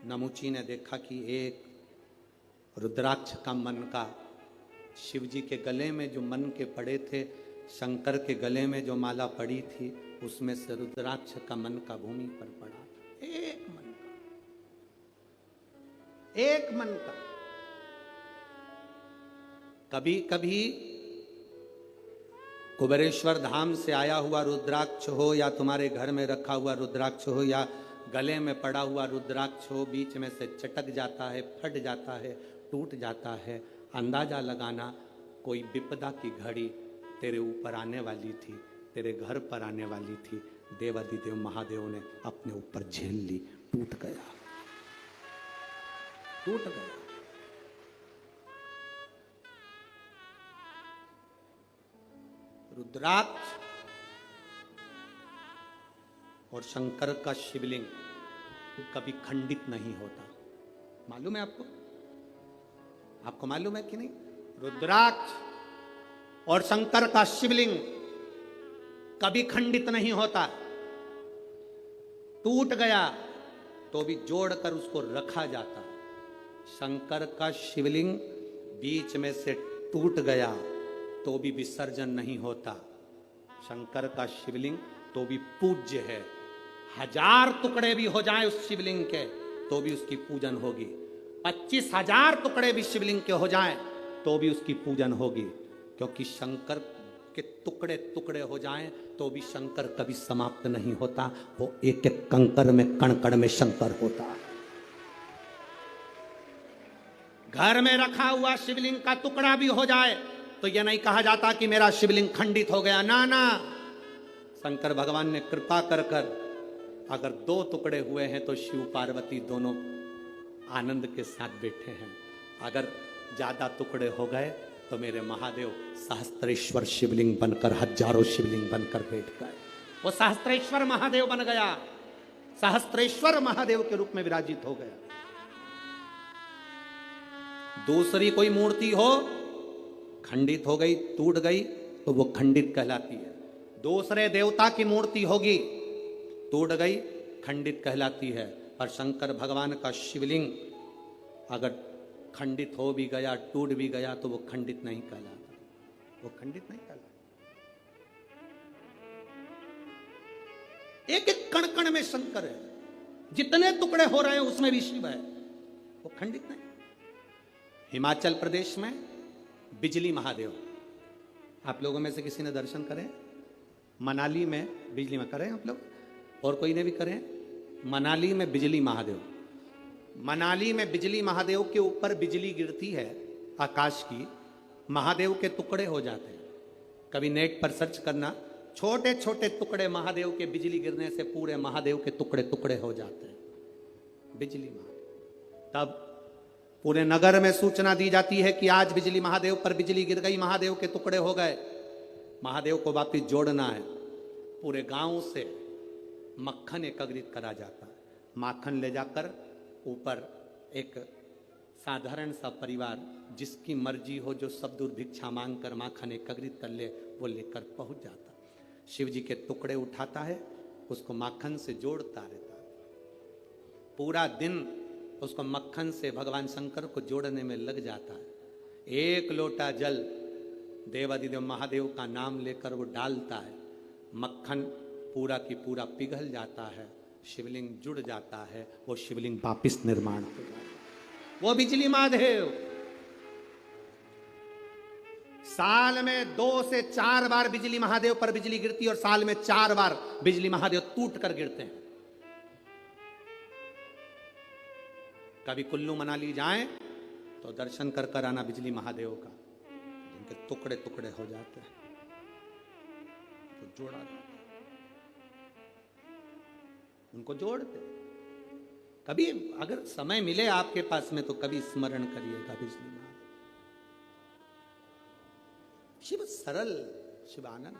नमुची ने देखा कि एक रुद्राक्ष का मन का शिव जी के गले में जो मन के पड़े थे, शंकर के गले में जो माला पड़ी थी, उसमें से रुद्राक्ष का मन का भूमि पर पड़ा। एक मन का, एक मन का। कभी कभी कुबेरेश्वर धाम से आया हुआ रुद्राक्ष हो, या तुम्हारे घर में रखा हुआ रुद्राक्ष हो, या गले में पड़ा हुआ रुद्राक्ष हो, बीच में से चटक जाता है, फट जाता है, टूट जाता है। अंदाजा लगाना कोई विपदा की घड़ी तेरे ऊपर आने वाली थी, तेरे घर पर आने वाली थी। देवादिदेव महादेव ने अपने ऊपर झेल ली, टूट गया, टूट गया। रुद्राक्ष और शंकर का शिवलिंग कभी खंडित नहीं होता। मालूम है आपको? आपको मालूम है कि नहीं? रुद्राक्ष और शंकर का शिवलिंग कभी खंडित नहीं होता। टूट गया तो भी जोड़कर उसको रखा जाता। शंकर का शिवलिंग बीच में से टूट गया तो भी विसर्जन नहीं होता। शंकर का शिवलिंग तो भी पूज्य है। 1000 टुकड़े भी हो जाएं उस शिवलिंग के तो भी उसकी पूजन होगी। 25,000 टुकड़े भी शिवलिंग के हो जाएं तो भी उसकी पूजन होगी, क्योंकि शंकर के टुकड़े टुकड़े हो जाएं तो भी शंकर कभी समाप्त नहीं होता। वो एक एक कंकर में, कण कण में शंकर होता। घर में रखा हुआ शिवलिंग का टुकड़ा भी हो जाए तो यह नहीं कहा जाता कि मेरा शिवलिंग खंडित हो गया। ना ना, शंकर भगवान ने कृपा कर कर अगर 2 टुकड़े हुए हैं तो शिव पार्वती दोनों आनंद के साथ बैठे हैं। अगर ज्यादा टुकड़े हो गए तो मेरे महादेव सहस्त्रेश्वर शिवलिंग बनकर, हजारों शिवलिंग बनकर बैठ गए। वो सहस्त्रेश्वर महादेव बन गया, सहस्त्रेश्वर महादेव के रूप में विराजित हो गया। दूसरी कोई मूर्ति हो, खंडित हो गई, टूट गई तो वो खंडित कहलाती है। दूसरे देवता की मूर्ति होगी, टूट गई, खंडित कहलाती है। और शंकर भगवान का शिवलिंग अगर खंडित हो भी गया, टूट भी गया तो वो खंडित नहीं कहलाता, वो खंडित नहीं कहलाता। एक एक कण कण में शंकर है, जितने टुकड़े हो रहे हैं उसमें भी शिव है, वो खंडित नहीं। हिमाचल प्रदेश में बिजली महादेव, आप लोगों में से किसी ने दर्शन करें? मनाली में बिजली में करें आप लोग, और कोई ने भी करें? मनाली में बिजली महादेव, मनाली में बिजली महादेव के ऊपर बिजली गिरती है आकाश की, महादेव के टुकड़े हो जाते हैं। कभी नेट पर सर्च करना, छोटे छोटे टुकड़े महादेव के बिजली गिरने से पूरे महादेव के टुकड़े टुकड़े हो जाते हैं, बिजली महादेव। तब पूरे नगर में सूचना दी जाती है कि आज बिजली महादेव पर बिजली गिर गई, महादेव के टुकड़े हो गए, महादेव को वापिस जोड़ना है। पूरे गांव से मक्खन एकत्रित करा जाता है। माखन ले जाकर ऊपर एक साधारण सा परिवार जिसकी मर्जी हो, जो सब दूर भिक्षा मांग कर माखन एकत्रित कर ले, वो लेकर पहुंच जाता। शिव जी के टुकड़े उठाता है, उसको माखन से जोड़ता रहता है। पूरा दिन उसको मक्खन से भगवान शंकर को जोड़ने में लग जाता है। 1 लोटा जल देवादिदेव महादेव का नाम लेकर वो डालता है, मक्खन पूरा की पूरा पिघल जाता है, शिवलिंग जुड़ जाता है, वो शिवलिंग वापिस निर्माण हो जाता है। वो बिजली महादेव साल में 2 से 4 बार बिजली महादेव पर बिजली गिरती है, और साल में 4 बार बिजली महादेव टूट कर गिरते हैं। कभी कुल्लू मनाली जाएं तो दर्शन कर कर आना बिजली महादेव का, जिनके टुकड़े टुकड़े हो जाते हैं तो जोड़ा जाता है, उनको जोड़ते। कभी अगर समय मिले आपके पास में तो कभी स्मरण करिएगा बिजली महादेव। शिव सरल, शिवानंद,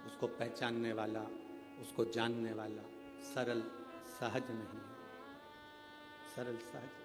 उसको पहचानने वाला, उसको जानने वाला सरल सहज नहीं है, सरल सहज।